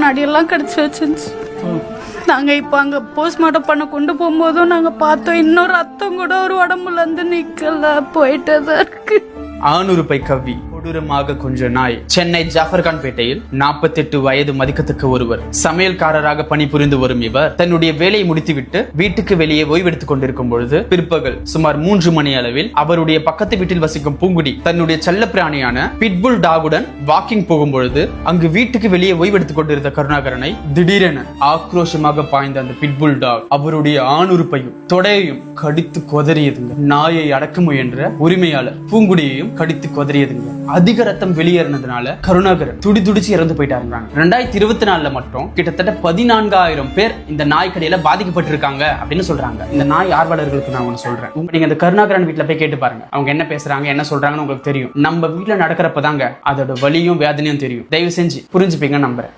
நடியெல்லாம் கிடைச்சி வச்சிருந்துச்சு. நாங்க இப்ப அங்க போஸ்ட்மார்ட்டம் பண்ண கொண்டு போகும்போதும் நாங்க பார்த்தோம், இன்னொரு ரத்தம் கூட ஒரு உடம்புல இருந்து நிக்கல, போயிட்டதா இருக்கு. ஆணுறுப்பை கவ்வி கொடூரமாக கொஞ்ச நாய். சென்னை ஜாஃபர்கான் பேட்டையில் 48 வயது மதிக்கத்தக்க ஒருவர் சமையல்காரராக பணிபுரிந்து வரும் இவர் தன்னுடைய வேலையை முடித்துவிட்டு வீட்டுக்கு வெளியே ஓய்வெடுத்துக் கொண்டிருக்கும் பொழுது பிற்பகல் சுமார் 3 மணி அளவில் அவருடைய பக்கத்து வீட்டில் வசிக்கும் பூங்குடி தன்னுடைய செல்ல பிராணியான பிட்புல் டாகுடன் வாக்கிங் போகும் பொழுது அங்கு வீட்டுக்கு வெளியே ஓய்வெடுத்துக் கொண்டிருந்த கருணாகரனை திடீரென ஆக்ரோஷமாக பாய்ந்த அந்த பிட்புல் டாக் அவருடைய ஆணுறுப்பையும் தொடையையும் கடித்து கொதறியதுங்க. நாயை அடக்க முயன்ற உரிமையாளர் பூங்குடியையும் கடித்து கொதறியதுங்க. அதிக ரத்தம் வெளியேறினதுனால கருணாகரன் துடிதுடிச்சு இறந்து போயிட்டாருங்க. 2024 மட்டும் கிட்டத்தட்ட 14,000 பேர் இந்த நாய் கடியில பாதிக்கப்பட்டிருக்காங்க அப்படின்னு சொல்றாங்க. இந்த நாய் ஆர்வலர்களுக்கு நான் ஒண்ணு சொல்றேன், நீங்க இந்த கருணாகரன் வீட்டுல போய் கேட்டு பாருங்க, அவங்க என்ன பேசுறாங்க என்ன சொல்றாங்கன்னு உங்களுக்கு தெரியும். நம்ம வீட்டுல நடக்கிறப்பதாங்க அதோட வலியும் வேதனையும் தெரியும். தயவு செஞ்சு புரிஞ்சுப்பீங்கன்னு நம்புறேன்.